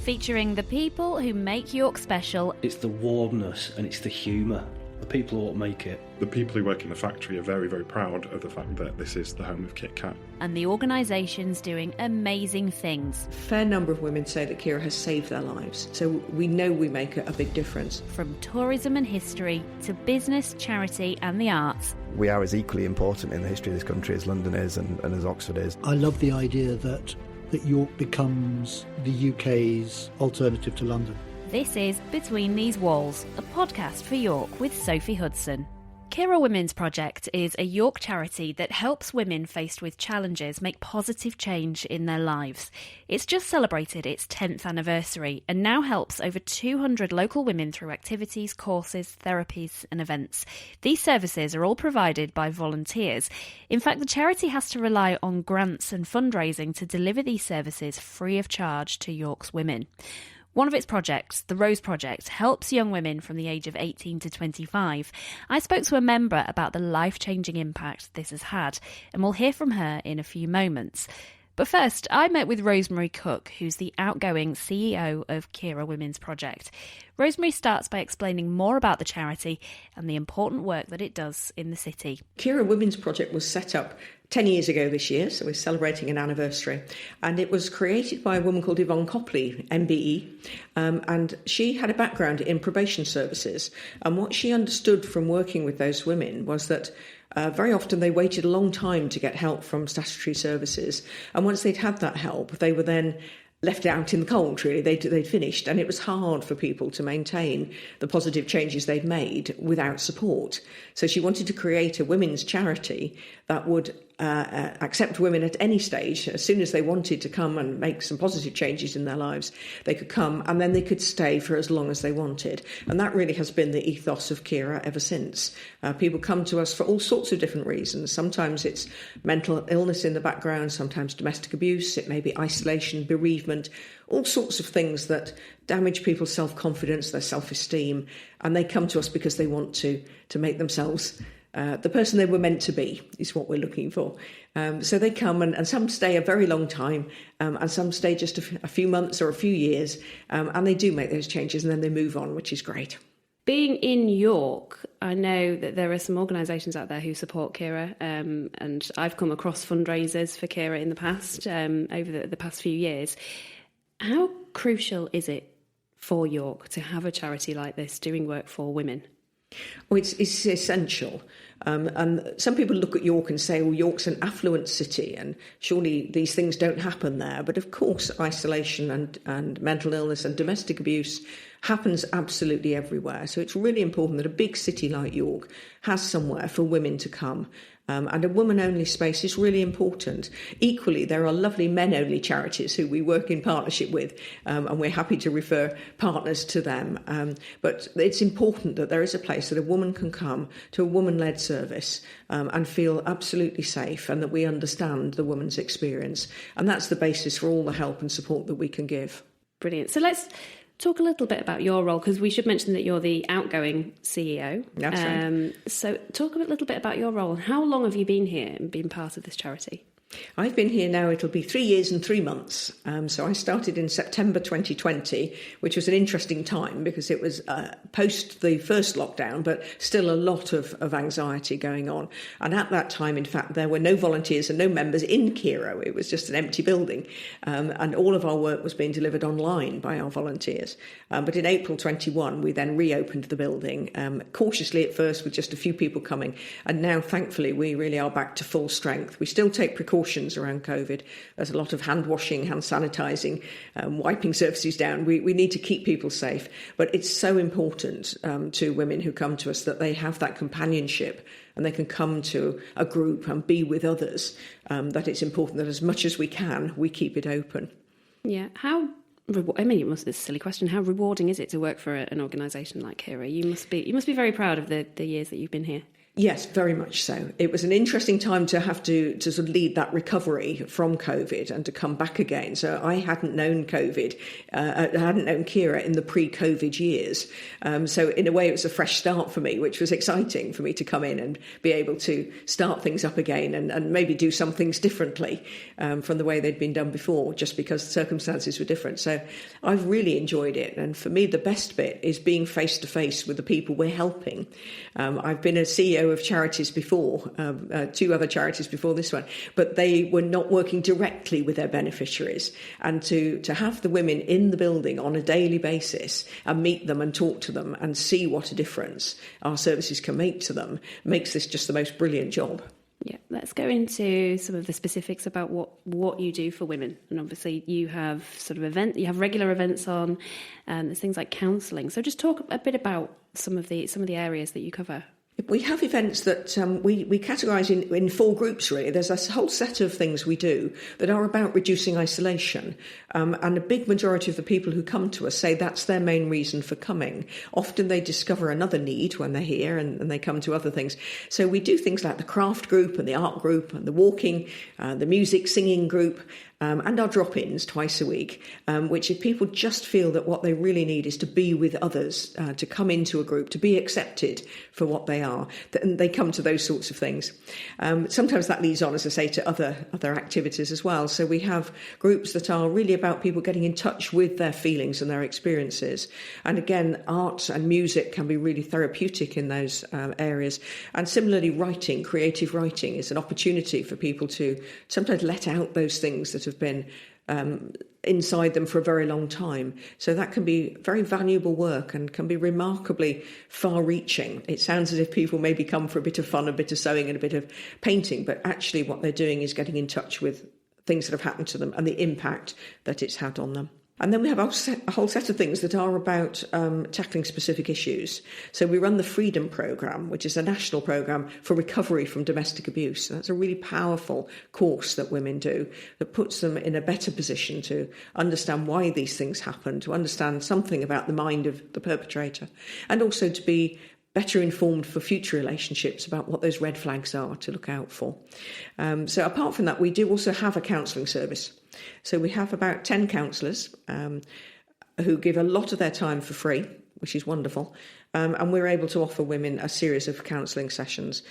featuring the people who make York special. It's the warmness and it's the humour. The people who make it. The people who work in the factory are very, very proud of the fact that this is the home of Kit Kat. And the organisations doing amazing things. A fair number of women say that Kyra has saved their lives, so we know we make a big difference. From tourism and history to business, charity and the arts. We are as equally important in the history of this country as London is and as Oxford is. I love the idea that York becomes the UK's alternative to London. This is Between These Walls, a podcast for York with Sophie Hudson. Kyra Women's Project is a York charity that helps women faced with challenges make positive change in their lives. It's just celebrated its 10th anniversary and now helps over 200 local women through activities, courses, therapies and events. These services are all provided by volunteers. In fact, the charity has to rely on grants and fundraising to deliver these services free of charge to York's women. One of its projects, the Rose Project, helps young women from the age of 18 to 25. I spoke to a member about the life-changing impact this has had, and we'll hear from her in a few moments. But first, I met with Rosemary Cook, who's the outgoing CEO of Kyra Women's Project. Rosemary starts by explaining more about the charity and the important work that it does in the city. Kyra Women's Project was set up 10 years ago this year, so we're celebrating an anniversary. And it was created by a woman called Yvonne Copley, MBE, and she had a background in probation services. And what she understood from working with those women was that very often they waited a long time to get help from statutory services. And once they'd had that help, they were then left out in the cold, really. They'd finished, and it was hard for people to maintain the positive changes they'd made without support. So she wanted to create a women's charity that would accept women at any stage. As soon as they wanted to come and make some positive changes in their lives, they could come, and then they could stay for as long as they wanted. And that really has been the ethos of Kyra ever since. People come to us for all sorts of different reasons. Sometimes it's mental illness in the background, sometimes domestic abuse, it may be isolation, bereavement, all sorts of things that damage people's self-confidence, their self-esteem, and they come to us because they want to make themselves the person they were meant to be, is what we're looking for. So they come, and some stay a very long time, and some stay just a few months or a few years, and they do make those changes and then they move on, which is great. Being in York, I know that there are some organisations out there who support Kyra, and I've come across fundraisers for Kyra in the past, over the past few years. How crucial is it for York to have a charity like this doing work for women? Well, it's essential. And some people look at York and say, well, York's an affluent city and surely these things don't happen there. But of course, isolation and mental illness and domestic abuse happens absolutely everywhere. So it's really important that a big city like York has somewhere for women to come. And a woman-only space is really important. Equally, there are lovely men-only charities who we work in partnership with, and we're happy to refer partners to them. But it's important that there is a place that a woman can come to, a woman-led service, and feel absolutely safe, and that we understand the woman's experience. And that's the basis for all the help and support that we can give. Brilliant. So let's talk a little bit about your role, because we should mention that you're the outgoing CEO. That's right. So talk a little bit about your role. How long have you been here and been part of this charity? I've been here now, it'll be 3 years and 3 months. So I started in September 2020, which was an interesting time because it was post the first lockdown, but still a lot of anxiety going on. And at that time, in fact, there were no volunteers and no members in Kyra. It was just an empty building. And all of our work was being delivered online by our volunteers. But in April 21, we then reopened the building, cautiously at first with just a few people coming. And now, thankfully, we really are back to full strength. We still take precautions around COVID. There's a lot of hand washing, hand sanitising, wiping surfaces down. We need to keep people safe. But it's so important to women who come to us that they have that companionship and they can come to a group and be with others, that it's important that as much as we can, we keep it open. Yeah. It must be a silly question. How rewarding is it to work for an organisation like Kyra? You must be very proud of the years that you've been here. Yes, very much so. It was an interesting time to have to sort of lead that recovery from COVID and to come back again. So I hadn't known COVID, I hadn't known Kyra in the pre-COVID years. So in a way, it was a fresh start for me, which was exciting for me to come in and be able to start things up again and maybe do some things differently from the way they'd been done before, just because the circumstances were different. So I've really enjoyed it. And for me, the best bit is being face to face with the people we're helping. I've been a CEO of charities before, 2 other charities before this one, but they were not working directly with their beneficiaries. And to have the women in the building on a daily basis and meet them and talk to them and see what a difference our services can make to them makes this just the most brilliant job. Yeah, let's go into some of the specifics about what you do for women. And obviously you have you have regular events on, and there's things like counselling. So just talk a bit about some of the areas that you cover. We have events that we categorise in 4 groups, really. There's a whole set of things we do that are about reducing isolation. And a big majority of the people who come to us say that's their main reason for coming. Often they discover another need when they're here and they come to other things. So we do things like the craft group and the art group and the walking, the music, singing group. And our drop-ins twice a week, which if people just feel that what they really need is to be with others, to come into a group, to be accepted for what they are, and they come to those sorts of things. Sometimes that leads on, as I say, to other activities as well. So we have groups that are really about people getting in touch with their feelings and their experiences. And again, art and music can be really therapeutic in those areas. And similarly, writing, creative writing, is an opportunity for people to sometimes let out those things that have been inside them for a very long time. So that can be very valuable work and can be remarkably far-reaching. It sounds as if people maybe come for a bit of fun, a bit of sewing and a bit of painting, but actually what they're doing is getting in touch with things that have happened to them and the impact that it's had on them. And then we have a whole set of things that are about tackling specific issues. So we run the Freedom Programme, which is a national programme for recovery from domestic abuse. And that's a really powerful course that women do that puts them in a better position to understand why these things happen, to understand something about the mind of the perpetrator, and also to be better informed for future relationships about what those red flags are to look out for. So apart from that, we do also have a counselling service. So we have about 10 counsellors who give a lot of their time for free, which is wonderful. And we're able to offer women a series of counselling sessions.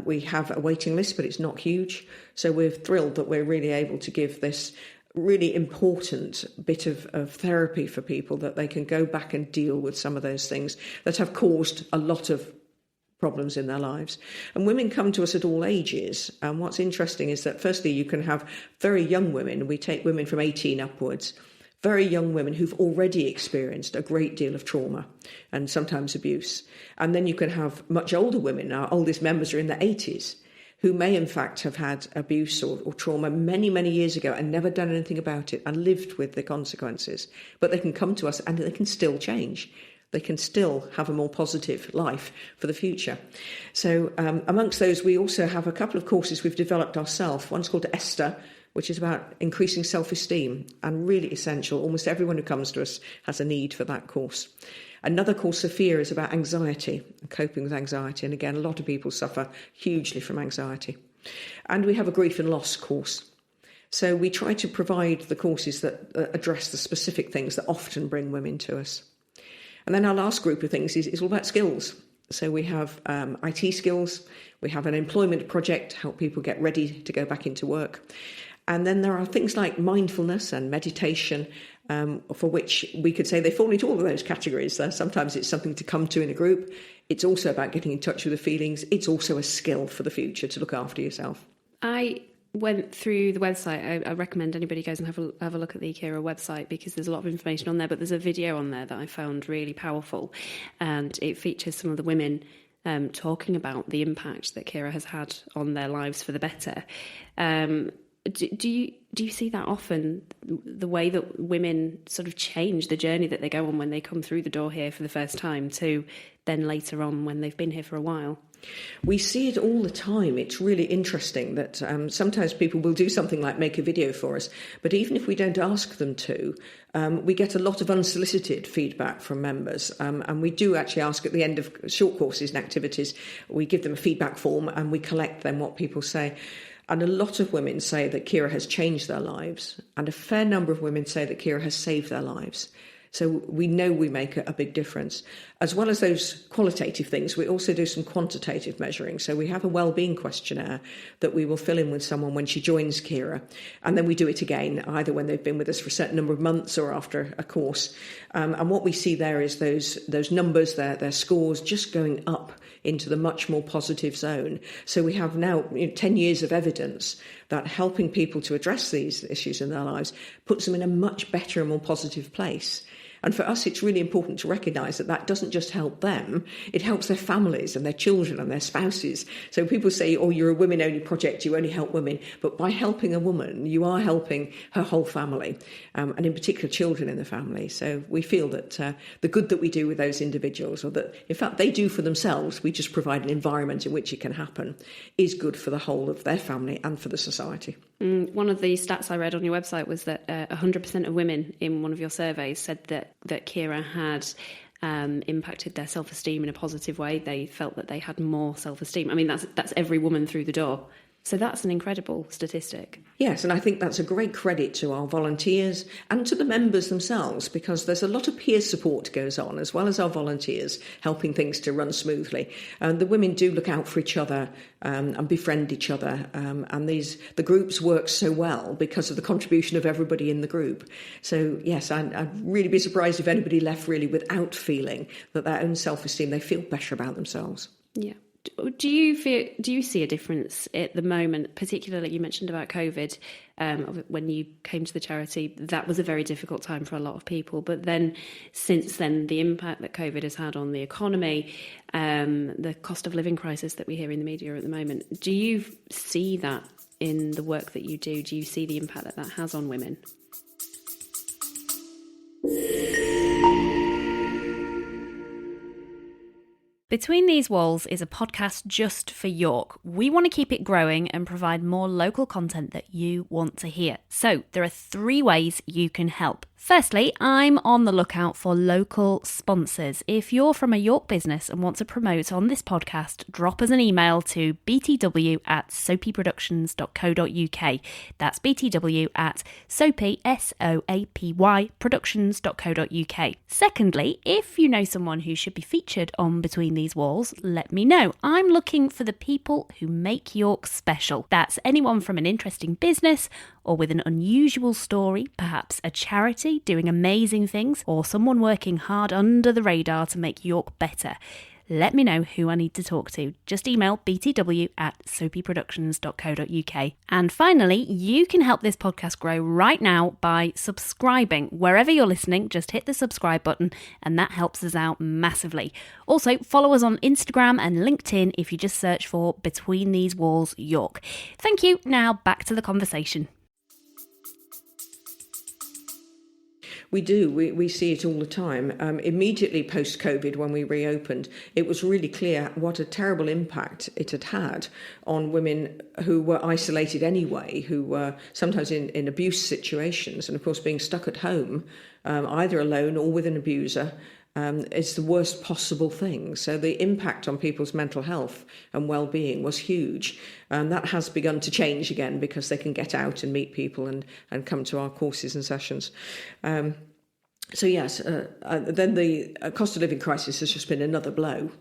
We have a waiting list, but it's not huge. So we're thrilled that we're really able to give this really important bit of therapy for people, that they can go back and deal with some of those things that have caused a lot of problems in their lives. And women come to us at all ages. And what's interesting is that firstly, you can have very young women. We take women from 18 upwards, very young women who've already experienced a great deal of trauma and sometimes abuse. And then you can have much older women. Our oldest members are in their 80s, who may in fact have had abuse or trauma many, many years ago and never done anything about it and lived with the consequences. But they can come to us and they can still change. They can still have a more positive life for the future. So amongst those, we also have a couple of courses we've developed ourselves. One's called Esther, which is about increasing self-esteem, and really essential. Almost everyone who comes to us has a need for that course. Another course, Sophia, is about anxiety and coping with anxiety. And again, a lot of people suffer hugely from anxiety. And we have a grief and loss course. So we try to provide the courses that address the specific things that often bring women to us. And then our last group of things is all about skills. So we have IT skills. We have an employment project to help people get ready to go back into work. And then there are things like mindfulness and meditation, for which we could say they fall into all of those categories. Sometimes it's something to come to in a group. It's also about getting in touch with the feelings. It's also a skill for the future to look after yourself. I went through the website. I recommend anybody goes and have a look at the Kyra website, because there's a lot of information on there, but there's a video on there that I found really powerful, and it features some of the women talking about the impact that Kyra has had on their lives for the better. Do you see that often, the way that women sort of change the journey that they go on when they come through the door here for the first time to then later on when they've been here for a while? We see it all the time. It's really interesting that sometimes people will do something like make a video for us, but even if we don't ask them to, we get a lot of unsolicited feedback from members. And we do actually ask at the end of short courses and activities, we give them a feedback form and we collect then what people say. And a lot of women say that Kyra has changed their lives, and a fair number of women say that Kyra has saved their lives. So we know we make a big difference. As well as those qualitative things, we also do some quantitative measuring. So we have a wellbeing questionnaire that we will fill in with someone when she joins Kyra. And then we do it again, either when they've been with us for a certain number of months or after a course. And what we see there is those numbers, their scores just going up into the much more positive zone. So we have now 10 years of evidence that helping people to address these issues in their lives puts them in a much better and more positive place. And for us, it's really important to recognise that that doesn't just help them, it helps their families and their children and their spouses. So people say, oh, you're a women-only project, you only help women. But by helping a woman, you are helping her whole family, and in particular children in the family. So we feel that the good that we do with those individuals, or that, in fact, they do for themselves, we just provide an environment in which it can happen, is good for the whole of their family and for the society. One of the stats I read on your website was that 100% of women in one of your surveys said that Kyra had impacted their self-esteem in a positive way. They felt that they had more self-esteem. I mean, that's every woman through the door. So that's an incredible statistic. Yes, and I think that's a great credit to our volunteers and to the members themselves, because there's a lot of peer support goes on, as well as our volunteers helping things to run smoothly. The women do look out for each other and befriend each other, and the groups work so well because of the contribution of everybody in the group. So yes, I'd really be surprised if anybody left really without feeling that their own self-esteem, they feel better about themselves. Yeah. Do you see a difference at the moment, particularly you mentioned about COVID, when you came to the charity? That was a very difficult time for a lot of people. But then since then, the impact that COVID has had on the economy, the cost of living crisis that we hear in the media at the moment, do you see that in the work that you do? Do you see the impact that has on women? Between These Walls is a podcast just for York. We want to keep it growing and provide more local content that you want to hear. So there are 3 ways you can help. Firstly, I'm on the lookout for local sponsors. If you're from a York business and want to promote on this podcast, drop us an email to btw@soapyproductions.co.uk. That's btw@soapy, SOAPY, productions.co.uk. Secondly, if you know someone who should be featured on Between These Walls, let me know. I'm looking for the people who make York special. That's anyone from an interesting business or with an unusual story, perhaps a charity doing amazing things, or someone working hard under the radar to make York better. Let me know who I need to talk to. Just email btw@soapyproductions.co.uk. And finally, you can help this podcast grow right now by subscribing. Wherever you're listening, just hit the subscribe button and that helps us out massively. Also, follow us on Instagram and LinkedIn if you just search for Between These Walls York. Thank you. Now back to the conversation. We do. We see it all the time. Immediately post-COVID, when we reopened, it was really clear what a terrible impact it had had on women who were isolated anyway, who were sometimes in abuse situations. And of course, being stuck at home, either alone or with an abuser, is the worst possible thing. So the impact on people's mental health and well-being was huge. And that has begun to change again because they can get out and meet people and come to our courses and sessions. So yes, then the cost of living crisis has just been another blow.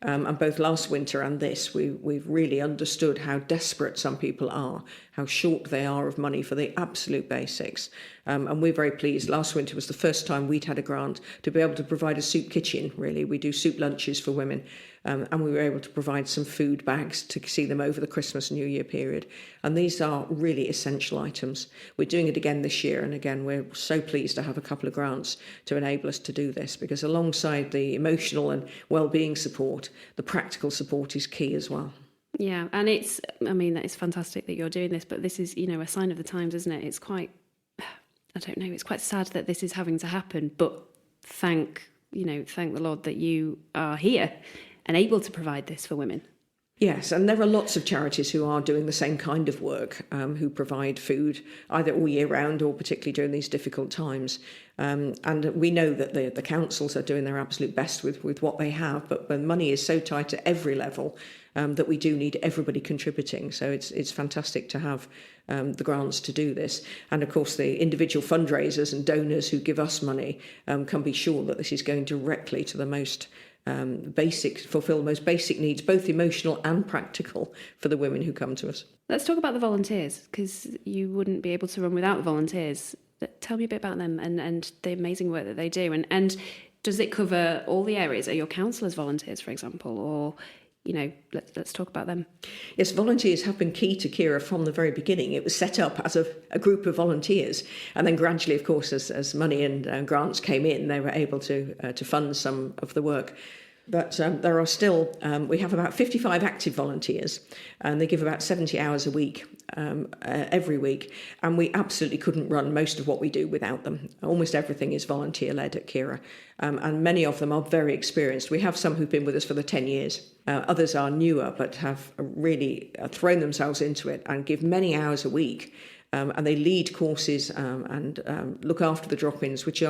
And both last winter and this, we've really understood how desperate some people are, how short they are of money for the absolute basics. And we're very pleased. Last winter was the first time we'd had a grant to be able to provide a soup kitchen, really. We do soup lunches for women. And we were able to provide some food bags to see them over the Christmas and New Year period. And these are really essential items. We're doing it again this year. And again, we're so pleased to have a couple of grants to enable us to do this, because alongside the emotional and well-being support, the practical support is key as well. Yeah, and it's fantastic that you're doing this, but this is, a sign of the times, isn't it? It's quite, it's quite sad that this is having to happen, but thank the Lord that you are here and able to provide this for women. Yes, and there are lots of charities who are doing the same kind of work, who provide food either all year round or particularly during these difficult times. And we know that the councils are doing their absolute best with what they have, but when money is so tight at every level that we do need everybody contributing. So it's fantastic to have the grants to do this. And of course, the individual fundraisers and donors who give us money can be sure that this is going directly to the most fulfill the most basic needs, both emotional and practical, for the women who come to us. Let's talk about the volunteers, because you wouldn't be able to run without the volunteers. Tell me a bit about them and the amazing work that they do. And does it cover all the areas? Are your counsellors volunteers, for example, or let's talk about them. Yes, volunteers have been key to Kyra from the very beginning. It was set up as a group of volunteers, and then gradually, of course, as money and grants came in, they were able to fund some of the work. But there are still, we have about 55 active volunteers, and they give about 70 hours a week, every week. And we absolutely couldn't run most of what we do without them. Almost everything is volunteer-led at Kyra. And many of them are very experienced. We have some who've been with us for the 10 years. Others are newer, but have really thrown themselves into it and give many hours a week. And they lead courses and look after the drop-ins, which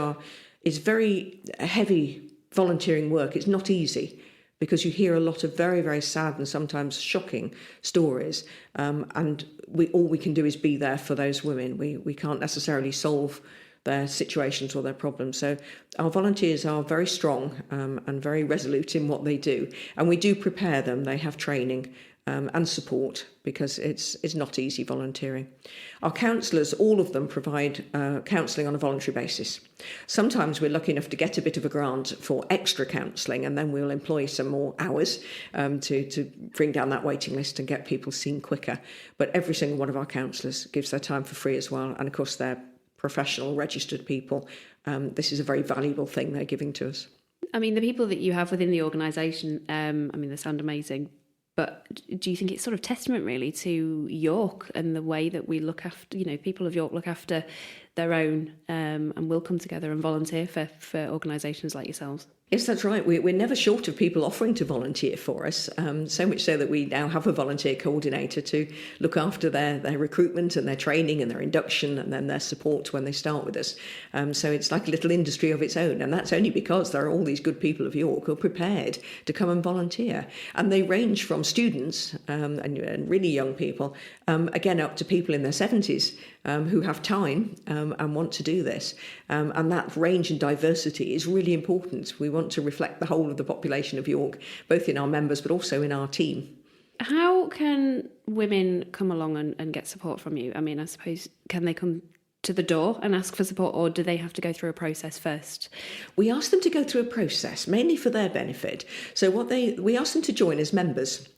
is very heavy volunteering work. It's not easy because you hear a lot of very, very sad and sometimes shocking stories. And all we can do is be there for those women. We can't necessarily solve their situations or their problems. So our volunteers are very strong and very resolute in what they do. And we do prepare them. They have training and support, because it's not easy volunteering. Our counsellors, all of them, provide counselling on a voluntary basis. Sometimes we're lucky enough to get a bit of a grant for extra counselling, and then we'll employ some more hours to bring down that waiting list and get people seen quicker. But every single one of our counsellors gives their time for free as well, and of course they're professional, registered people. This is a very valuable thing they're giving to us. I mean, the people that you have within the organisation, they sound amazing. But do you think it's sort of testament really to York and the way that we look after, people of York look after their own and will come together and volunteer for organisations like yourselves? Yes, that's right. We're never short of people offering to volunteer for us, so much so that we now have a volunteer coordinator to look after their recruitment and their training and their induction and then their support when they start with us. So it's like a little industry of its own, and that's only because there are all these good people of York who are prepared to come and volunteer. And they range from students and really young people, again, up to people in their 70s who have time and want to do this. And that range and diversity is really important. We want to reflect the whole of the population of York, both in our members but also in our team. How can women come along and get support from you? I mean, I suppose, can they come to the door and ask for support, or do they have to go through a process first? We ask them to go through a process, mainly for their benefit. So we ask them to join as members.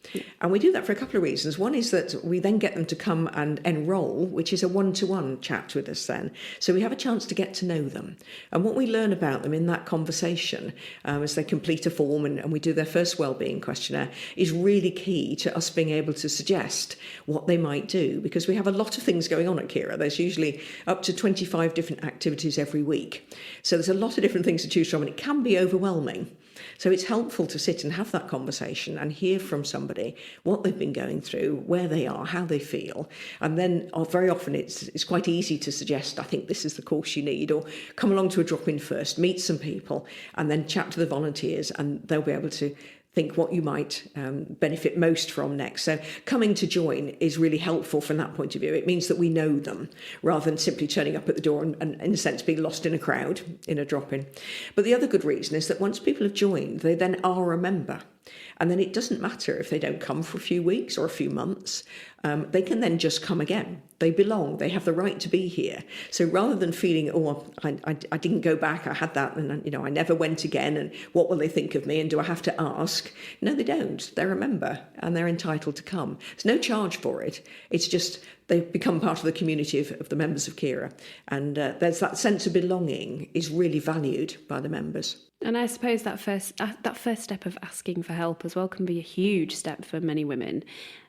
And we do that for a couple of reasons. One is that we then get them to come and enrol, which is a one-to-one chat with us then. So we have a chance to get to know them. And what we learn about them in that conversation, as they complete a form and we do their first wellbeing questionnaire, is really key to us being able to suggest what they might do. Because we have a lot of things going on at Kyra. There's usually up to 25 different activities every week. So there's a lot of different things to choose from, and it can be overwhelming. So it's helpful to sit and have that conversation and hear from somebody what they've been going through, where they are, how they feel. And then very often it's quite easy to suggest, I think this is the course you need, or come along to a drop-in first, meet some people, and then chat to the volunteers, and they'll be able to think what you might benefit most from next. So coming to join is really helpful from that point of view. It means that we know them rather than simply turning up at the door and in a sense being lost in a crowd in a drop-in. But the other good reason is that once people have joined, they then are a member. And then it doesn't matter if they don't come for a few weeks or a few months. They can then just come again. They belong. They have the right to be here. So rather than feeling, I didn't go back, I had that, and I never went again, and what will they think of me, and do I have to ask? No, they don't. They're a member, and they're entitled to come. There's no charge for it. It's just they've become part of the community of the members of Kyra. And there's that sense of belonging is really valued by the members. And I suppose that first step of asking for help as well can be a huge step for many women.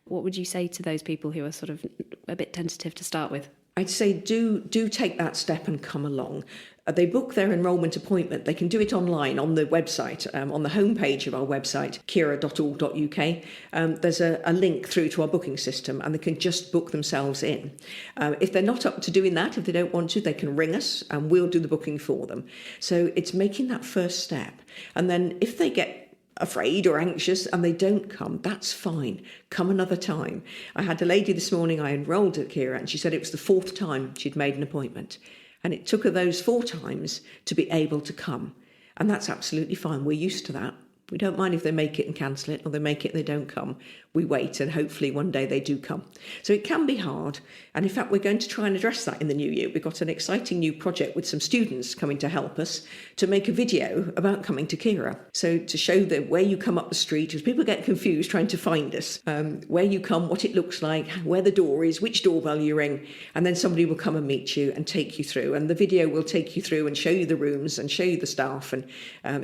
What would you say to those people who are sort of a bit tentative to start with? I'd say do take that step and come along. They book their enrolment appointment. They can do it online on the website, on the homepage of our website, kyra.org.uk. There's a link through to our booking system, and they can just book themselves in. If they're not up to doing that, if they don't want to, they can ring us and we'll do the booking for them. So it's making that first step. And then if they get afraid or anxious and they don't come, that's fine. Come another time. I had a lady this morning, I enrolled at Kyra, and she said it was the 4th time she'd made an appointment. And it took her those 4 times to be able to come. And that's absolutely fine. We're used to that. We don't mind if they make it and cancel it, or they make it and they don't come. We wait, and hopefully one day they do come. So it can be hard. And in fact, we're going to try and address that in the new year. We've got an exciting new project with some students coming to help us to make a video about coming to Kyra. So to show them where you come up the street, because people get confused trying to find us, where you come, what it looks like, where the door is, which doorbell you ring, and then somebody will come and meet you and take you through. And the video will take you through and show you the rooms and show you the staff and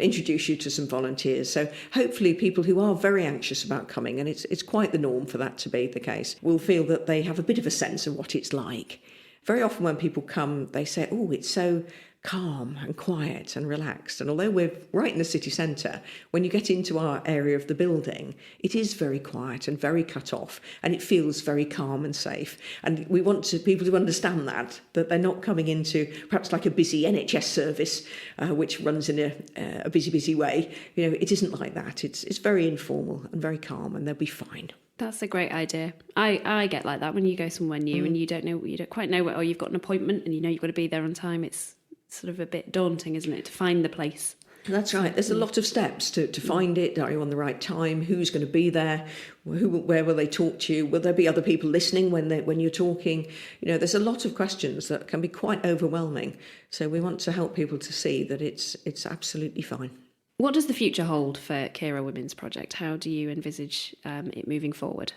introduce you to some volunteers. So hopefully people who are very anxious about coming, and it's quite the norm for that to be the case, will feel that they have a bit of a sense of what it's like. Very often when people come, they say, oh, it's so calm and quiet and relaxed. And although we're right in the city centre, when you get into our area of the building, it is very quiet and very cut off, and it feels very calm and safe. And we want people to understand that they're not coming into perhaps like a busy NHS service, which runs in a busy way. You know, it isn't like that. It's very informal and very calm, and they'll be fine. That's a great idea. I get like that when you go somewhere new and you don't quite know or you've got an appointment and you know you've got to be there on time. It's sort of a bit daunting, isn't it, to find the place? That's right. There's a lot of steps to find it. Are you on the right time? Who's going to be there? Where will they talk to you? Will there be other people listening when you're talking? You know, there's a lot of questions that can be quite overwhelming. So we want to help people to see that it's absolutely fine. What does the future hold for Kyra Women's Project? How do you envisage it moving forward?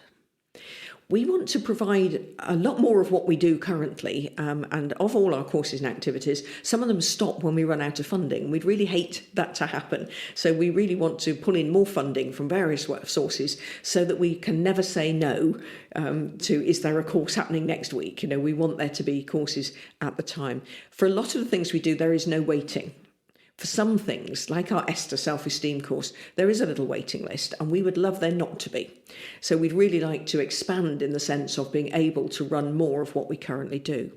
We want to provide a lot more of what we do currently, and of all our courses and activities, some of them stop when we run out of funding. We'd really hate that to happen. So we really want to pull in more funding from various sources so that we can never say no to, is there a course happening next week? You know, we want there to be courses at the time. For a lot of the things we do, there is no waiting. For some things, like our Esther self-esteem course, there is a little waiting list, and we would love there not to be. So we'd really like to expand in the sense of being able to run more of what we currently do.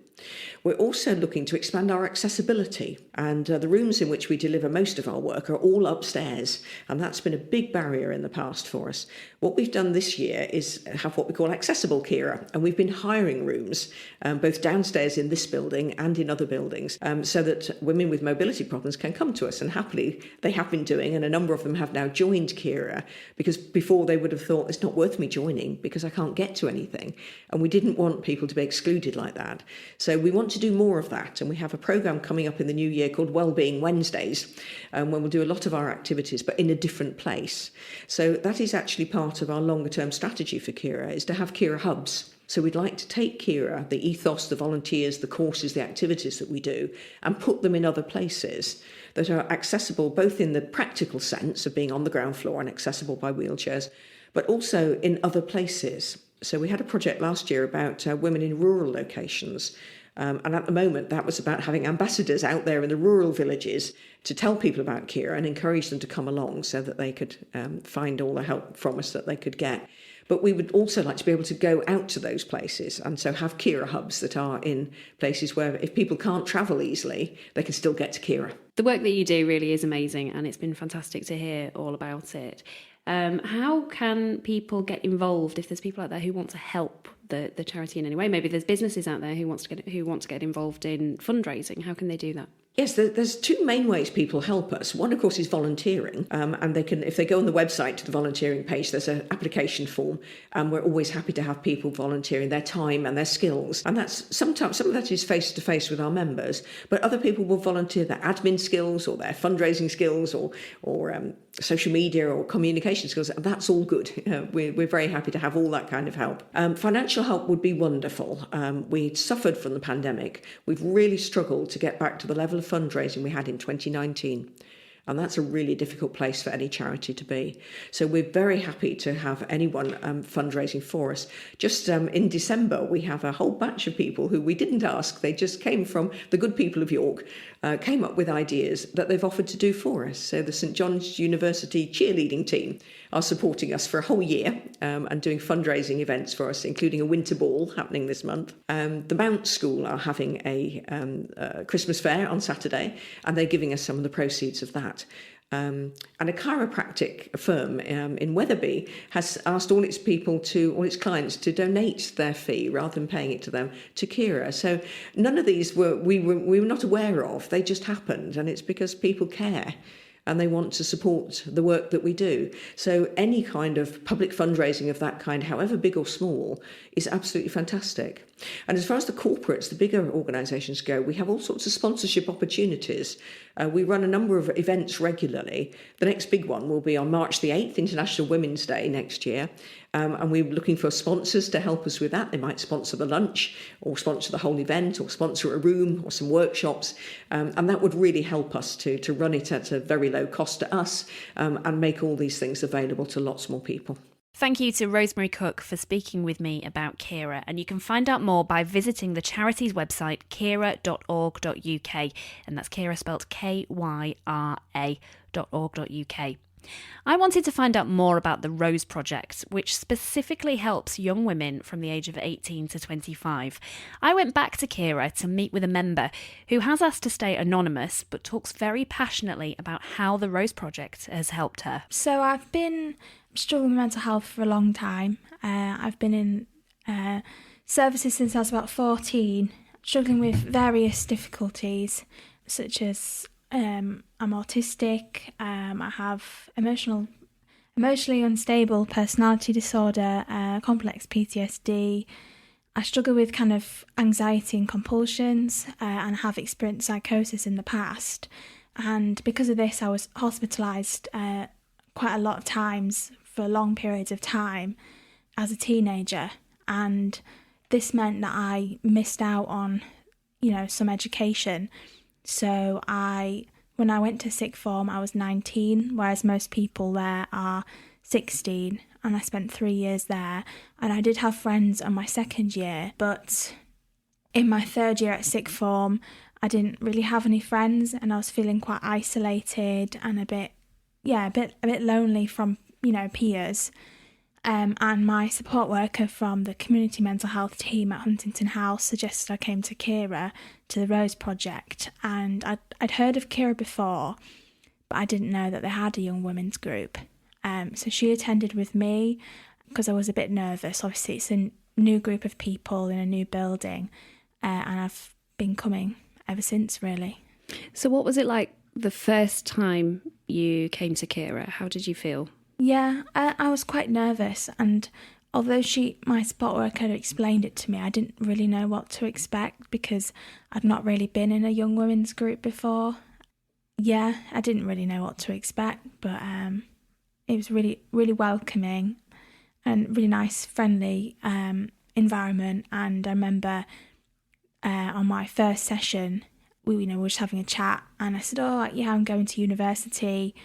We're also looking to expand our accessibility, and the rooms in which we deliver most of our work are all upstairs, and that's been a big barrier in the past for us. What we've done this year is have what we call accessible Kyra, and we've been hiring rooms both downstairs in this building and in other buildings, so that women with mobility problems can come to us, and happily they have been doing, and a number of them have now joined Kyra, because before they would have thought it's not worth me joining because I can't get to anything, and we didn't want people to be excluded like that. So we want to do more of that, and we have a programme coming up in the new year called Wellbeing Wednesdays, when we'll do a lot of our activities but in a different place. So that is actually part of our longer term strategy for Kyra, is to have Kyra hubs. So we'd like to take Kyra, the ethos, the volunteers, the courses, the activities that we do, and put them in other places that are accessible both in the practical sense of being on the ground floor and accessible by wheelchairs, but also in other places. So we had a project last year about women in rural locations. And at the moment, that was about having ambassadors out there in the rural villages to tell people about Kyra and encourage them to come along so that they could find all the help from us that they could get. But we would also like to be able to go out to those places, and so have Kyra hubs that are in places where if people can't travel easily, they can still get to Kyra. The work that you do really is amazing, and it's been fantastic to hear all about it. How can people get involved if there's people out there who want to help the charity in any way? Maybe there's businesses out there who want to get involved in fundraising. How can they do that? Yes, there's two main ways people help us. One, of course, is volunteering, and they can, if they go on the website to the volunteering page, there's an application form, and we're always happy to have people volunteering their time and their skills. And that's sometimes some of that is face to face with our members, but other people will volunteer their admin skills or their fundraising skills or social media or communication skills. And that's all good. We're very happy to have all that kind of help. Financial help would be wonderful. We suffered from the pandemic. We've really struggled to get back to the level of fundraising we had in 2019. And that's a really difficult place for any charity to be. So we're very happy to have anyone fundraising for us. Just in December, we have a whole batch of people who we didn't ask. They just came from the good people of York, came up with ideas that they've offered to do for us. So the St John's University cheerleading team are supporting us for a whole year and doing fundraising events for us, including a winter ball happening this month. The Mount School are having a Christmas fair on Saturday, and they're giving us some of the proceeds of that. And a chiropractic firm in Wetherby has asked all its clients to donate their fee rather than paying it to them to Kyra. So none of these we were not aware of. They just happened, and it's because people care and they want to support the work that we do. So any kind of public fundraising of that kind, however big or small, is absolutely fantastic. And as far as the corporates, the bigger organisations go, we have all sorts of sponsorship opportunities. We run a number of events regularly. The next big one will be on March the 8th, International Women's Day next year. And we're looking for sponsors to help us with that. They might sponsor the lunch or sponsor the whole event or sponsor a room or some workshops. And that would really help us to run it at a very low cost to us and make all these things available to lots more people. Thank you to Rosemary Cook for speaking with me about Kyra, and you can find out more by visiting the charity's website kyra.org.uk, and that's Kyra spelt Kyra.org.uk. I wanted to find out more about the Rose Project, which specifically helps young women from the age of 18 to 25. I went back to Kyra to meet with a member who has asked to stay anonymous but talks very passionately about how the Rose Project has helped her. So I've been struggling with mental health for a long time. I've been in services since I was about 14, struggling with various difficulties such as I'm autistic, I have emotionally unstable personality disorder, complex PTSD. I struggle with kind of anxiety and compulsions and have experienced psychosis in the past. And because of this, I was hospitalised quite a lot of times for long periods of time as a teenager. And this meant that I missed out on, some education. So when I went to sixth form, I was 19, whereas most people there are 16, and I spent 3 years there. And I did have friends on my second year, but in my third year at sixth form, I didn't really have any friends, and I was feeling quite isolated and a bit lonely from, peers. And my support worker from the community mental health team at Huntington House suggested I came to Kyra, to the Rose Project. And I'd heard of Kyra before, but I didn't know that they had a young women's group. So she attended with me because I was a bit nervous. Obviously, it's a new group of people in a new building, and I've been coming ever since, really. So what was it like the first time you came to Kyra? How did you feel? Yeah, I was quite nervous, and although my support worker had explained it to me, I didn't really know what to expect because I'd not really been in a young women's group before. Yeah, I didn't really know what to expect, but it was really, really welcoming and really nice, friendly environment. And I remember on my first session, we were just having a chat, and I said, I'm going to university.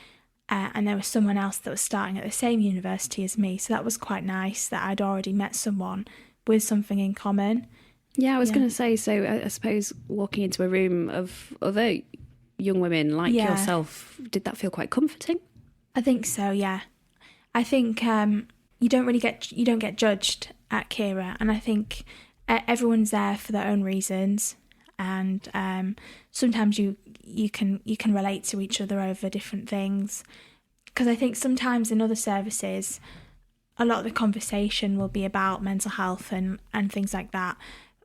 And there was someone else that was starting at the same university as me. So that was quite nice that I'd already met someone with something in common. Yeah, I was going to say, so I suppose walking into a room of other young women like yourself, did that feel quite comforting? I think so, yeah. I think you don't get judged at Kyra, and I think everyone's there for their own reasons. And sometimes you can relate to each other over different things, because I think sometimes in other services a lot of the conversation will be about mental health and things like that,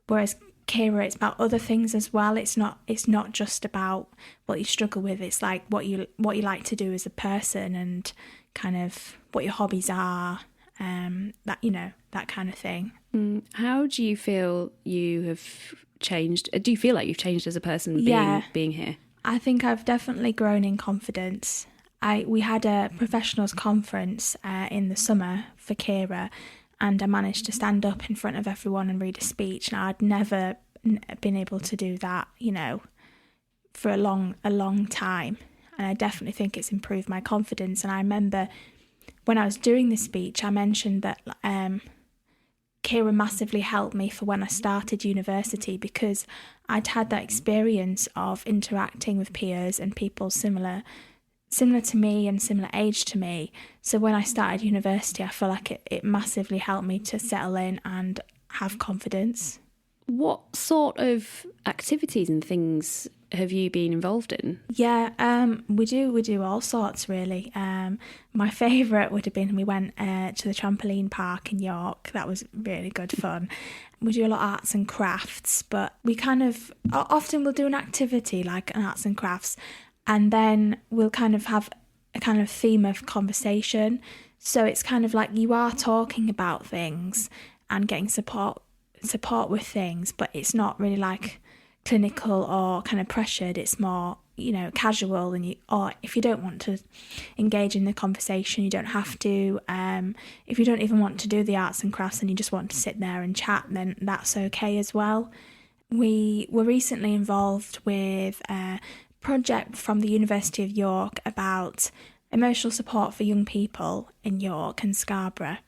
whereas Kyra, it's about other things as well. It's not just about what you struggle with. It's like what you like to do as a person and kind of what your hobbies are, that kind of thing. How do you feel you have changed? Do you feel like you've changed as a person being here? I think I've definitely grown in confidence. We had a professionals conference in the summer for Kyra, and I managed to stand up in front of everyone and read a speech. Now, I'd never been able to do that, for a long time. and I definitely think it's improved my confidence. And I remember when I was doing the speech, I mentioned that Kyra massively helped me for when I started university, because I'd had that experience of interacting with peers and people similar to me and similar age to me. So when I started university, I feel like it massively helped me to settle in and have confidence. What sort of activities and things have you been involved in? Yeah, we do all sorts, really. My favourite would have been we went to the trampoline park in York. That was really good fun. We do a lot of arts and crafts, but we kind of often we'll do an activity like an arts and crafts, and then we'll kind of have a kind of theme of conversation. So it's kind of like you are talking about things and getting support with things, but it's not really like clinical or kind of pressured. It's more, casual, and or if you don't want to engage in the conversation, you don't have to. If you don't even want to do the arts and crafts and you just want to sit there and chat, then that's okay as well. We were recently involved with a project from the University of York about emotional support for young people in York and Scarborough.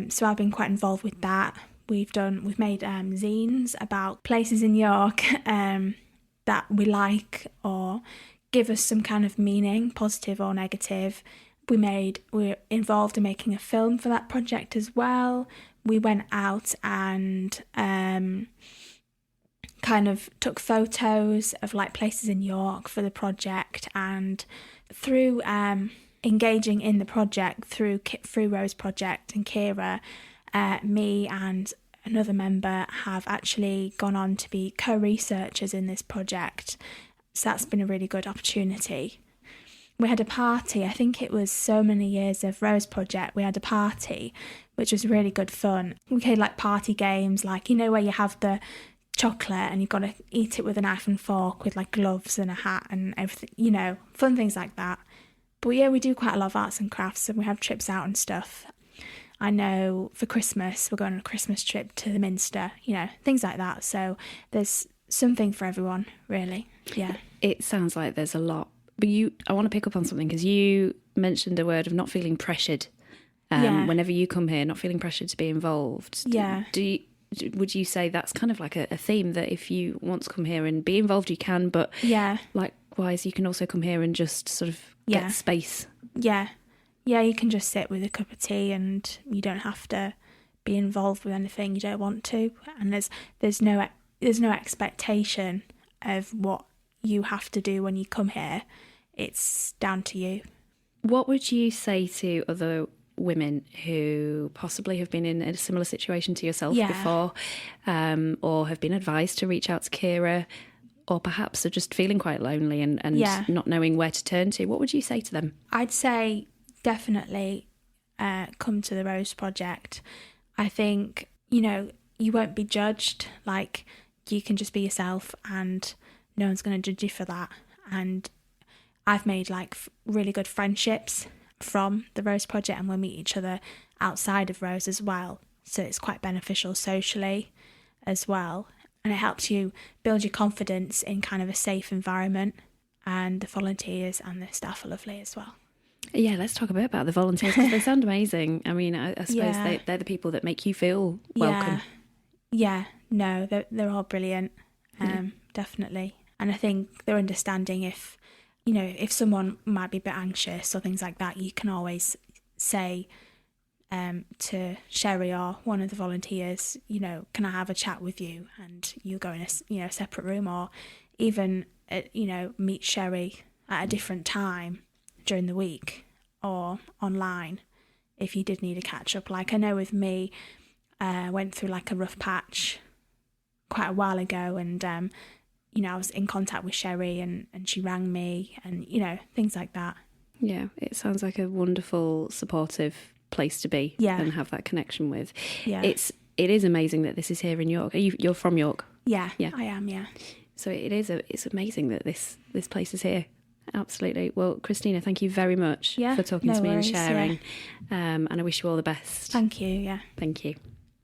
So I've been quite involved with that. We've made zines about places in York that we like or give us some kind of meaning, positive or negative. We're involved in making a film for that project as well. We went out and kind of took photos of like places in York for the project, and through engaging in the project through Rose Project and Kyra, me and another member have actually gone on to be co-researchers in this project. So that's been a really good opportunity. We had a party, I think it was so many years of Rose Project, we had a party, which was really good fun. We had like party games, like, where you have the chocolate and you've got to eat it with a knife and fork with like gloves and a hat and everything, fun things like that. But yeah, we do quite a lot of arts and crafts, and we have trips out and stuff. I know for Christmas, we're going on a Christmas trip to the Minster, things like that. So there's something for everyone, really. Yeah. It sounds like there's a lot. But I want to pick up on something, because you mentioned a word of not feeling pressured. Whenever you come here, not feeling pressured to be involved. Yeah. Would you say that's kind of like a theme, that if you want to come here and be involved, you can, but likewise, you can also come here and just sort of get space? Yeah. Yeah, you can just sit with a cup of tea and you don't have to be involved with anything you don't want to. And there's no expectation of what you have to do when you come here. It's down to you. What would you say to other women who possibly have been in a similar situation to yourself before, or have been advised to reach out to Kyra, or perhaps are just feeling quite lonely and not knowing where to turn to? What would you say to them? I'd say definitely come to the Rose Project. I think, you won't be judged. Like, you can just be yourself and no one's going to judge you for that. And I've made like really good friendships from the Rose Project, and we'll meet each other outside of Rose as well. So it's quite beneficial socially as well. And it helps you build your confidence in kind of a safe environment. And the volunteers and the staff are lovely as well. Yeah, let's talk a bit about the volunteers, because they sound amazing. I mean, I suppose they're the people that make you feel welcome. Yeah, no, they're all brilliant, definitely. And I think they're understanding if someone might be a bit anxious or things like that, you can always say to Sherry or one of the volunteers, can I have a chat with you? And you go in a separate room, or even meet Sherry at a different time during the week or online if you did need a catch up. Like, I know with me, I went through like a rough patch quite a while ago, and I was in contact with Sherry and she rang me, and things like that. Yeah, it sounds like a wonderful, supportive place to be and have that connection with. Yeah, it is amazing that this is here in York. You're from York? Yeah, I am. Yeah. So it's amazing that this place is here. Absolutely. Well, Christina, thank you very much for talking to me and sharing. And I wish you all the best. Thank you. Yeah. Thank you.